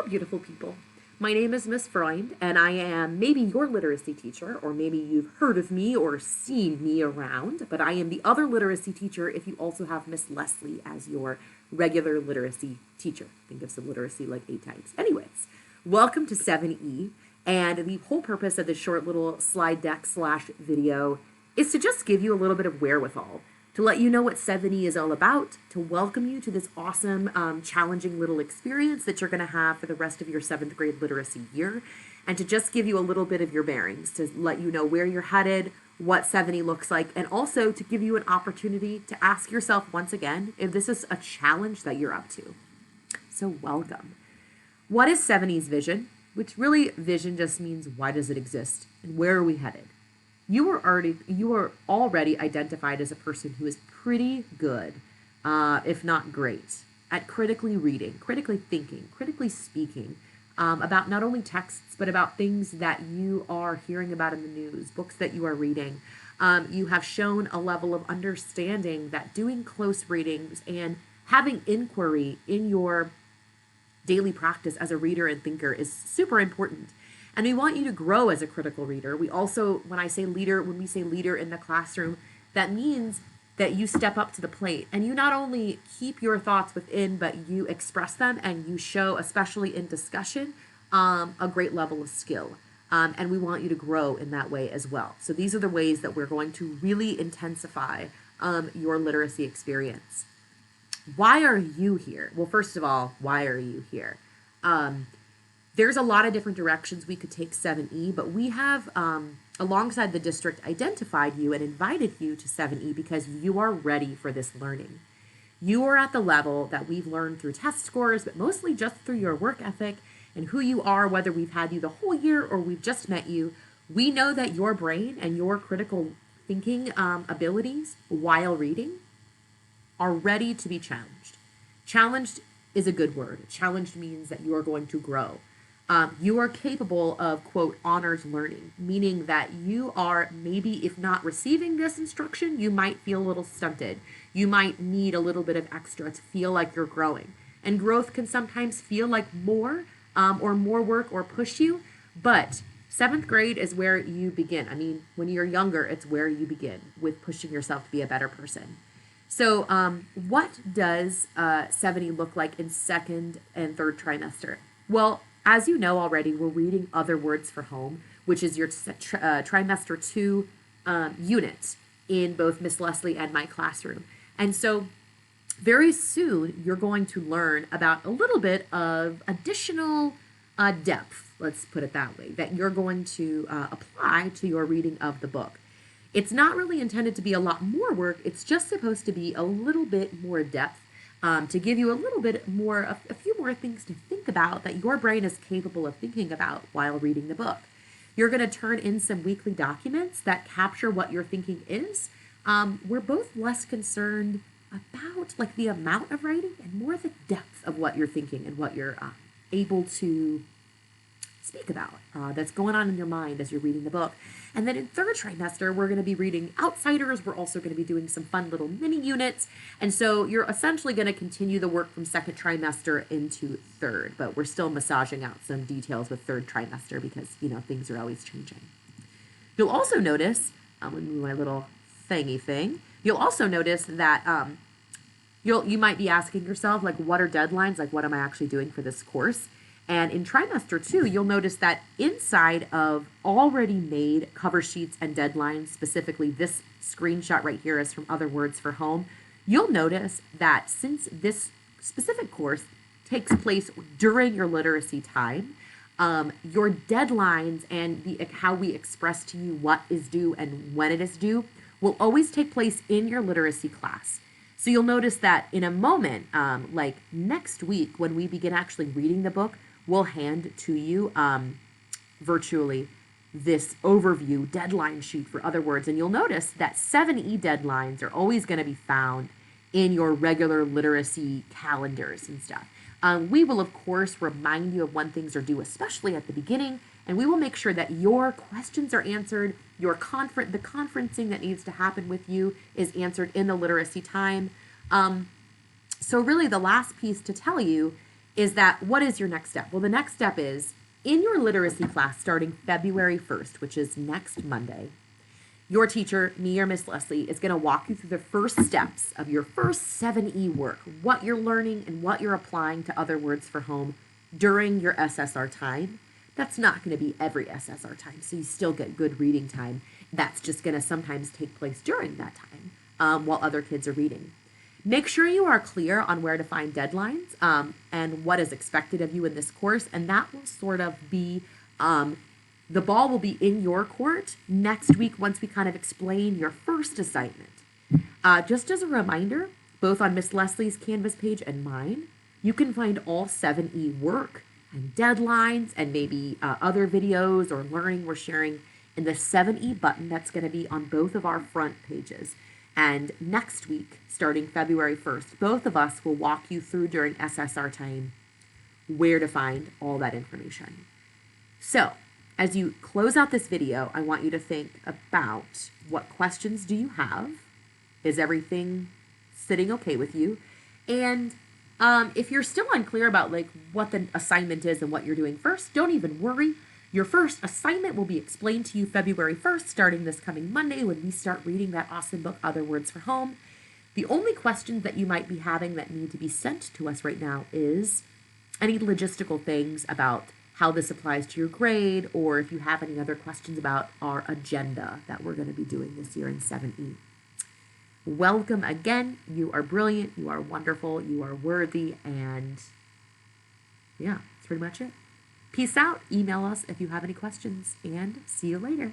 beautiful people. My name is Miss Freund, and I am maybe your literacy teacher, or maybe you've heard of me or seen me around, but I am the other literacy teacher if you also have Miss Leslie as your regular literacy teacher. Think of some literacy like 8 times. Anyways, welcome to 7E, and the whole purpose of this short little slide deck / video is to just give you a little bit of wherewithal, to let you know what 7E is all about, to welcome you to this awesome, challenging little experience that you're going to have for the rest of your 7th grade literacy year, and to just give you a little bit of your bearings, to let you know where you're headed, what 7E looks like, and also to give you an opportunity to ask yourself once again if this is a challenge that you're up to. So welcome. What is 7E's vision? Which really, vision just means why does it exist and where are we headed? You are already identified as a person who is pretty good, if not great, at critically reading, critically thinking, critically speaking about not only texts, but about things that you are hearing about in the news, books that you are reading. You have shown a level of understanding that doing close readings and having inquiry in your daily practice as a reader and thinker is super important. And we want you to grow as a critical reader. We also, when we say leader in the classroom, that means that you step up to the plate and you not only keep your thoughts within, but you express them and you show, especially in discussion, a great level of skill. And we want you to grow in that way as well. So these are the ways that we're going to really intensify your literacy experience. Why are you here? Well, first of all, why are you here? There's a lot of different directions we could take 7E, but we have, alongside the district, identified you and invited you to 7E because you are ready for this learning. You are at the level that we've learned through test scores, but mostly just through your work ethic and who you are, whether we've had you the whole year or we've just met you. We know that your brain and your critical thinking abilities while reading are ready to be challenged. Challenged is a good word. Challenged means that you are going to grow. You are capable of, quote, honors learning, meaning that you are maybe, if not receiving this instruction, you might feel a little stunted. You might need a little bit of extra to feel like you're growing. And growth can sometimes feel like more or more work or push you, but 7th grade is where you begin. I mean, when you're younger, it's where you begin with pushing yourself to be a better person. So what does 7E look like in 2nd and 3rd trimester? Well, as you know already, we're reading Other Words for Home, which is your trimester 2 unit in both Miss Leslie and my classroom. And so very soon, you're going to learn about a little bit of additional depth, let's put it that way, that you're going to apply to your reading of the book. It's not really intended to be a lot more work. It's just supposed to be a little bit more depth to give you a little bit more, a few more things to think about that your brain is capable of thinking about while reading the book. You're going to turn in some weekly documents that capture what your thinking is. We're both less concerned about like the amount of writing and more the depth of what you're thinking and what you're able to speak about that's going on in your mind as you're reading the book. And then in 3rd trimester, we're going to be reading Outsiders. We're also going to be doing some fun little mini units. And so you're essentially going to continue the work from 2nd trimester into 3rd, but we're still massaging out some details with 3rd trimester because, you know, things are always changing. You'll also notice, I'm going to move my little thingy thing. You'll also notice that you might be asking yourself, like, what are deadlines? Like, what am I actually doing for this course? And in trimester 2, you'll notice that inside of already made cover sheets and deadlines, specifically this screenshot right here is from Other Words for Home, you'll notice that since this specific course takes place during your literacy time, your deadlines and how we express to you what is due and when it is due will always take place in your literacy class. So you'll notice that in a moment, like next week, when we begin actually reading the book, we'll hand to you virtually this overview deadline sheet for Other Words. And you'll notice that 7E deadlines are always going to be found in your regular literacy calendars and stuff. We will, of course, remind you of when things are due, especially at the beginning, and we will make sure that your questions are answered, the conferencing that needs to happen with you is answered in the literacy time. So really the last piece to tell you is that what is your next step? Well, the next step is in your literacy class starting February 1st, which is next Monday, your teacher, me or Miss Leslie, is going to walk you through the first steps of your first 7E work, what you're learning and what you're applying to other words for home during your SSR time. That's not going to be every SSR time, so you still get good reading time. That's just going to sometimes take place during that time while other kids are reading. Make sure you are clear on where to find deadlines and what is expected of you in this course, and that will sort of be the ball will be in your court next week once we kind of explain your first assignment. Just as a reminder, both on Miss Leslie's Canvas page and mine, you can find all 7E work and deadlines and maybe other videos or learning we're sharing in the 7E button that's going to be on both of our front pages. And next week, starting February 1st, both of us will walk you through during SSR time where to find all that information. So, as you close out this video, I want you to think about what questions do you have? Is everything sitting okay with you? And if you're still unclear about like what the assignment is and what you're doing first, don't even worry. Your first assignment will be explained to you February 1st, starting this coming Monday when we start reading that awesome book, Other Words for Home. The only questions that you might be having that need to be sent to us right now is any logistical things about how this applies to your grade, or if you have any other questions about our agenda that we're going to be doing this year in 7E. Welcome again. You are brilliant. You are wonderful. You are worthy. And yeah, that's pretty much it. Peace out. Email us if you have any questions, and see you later.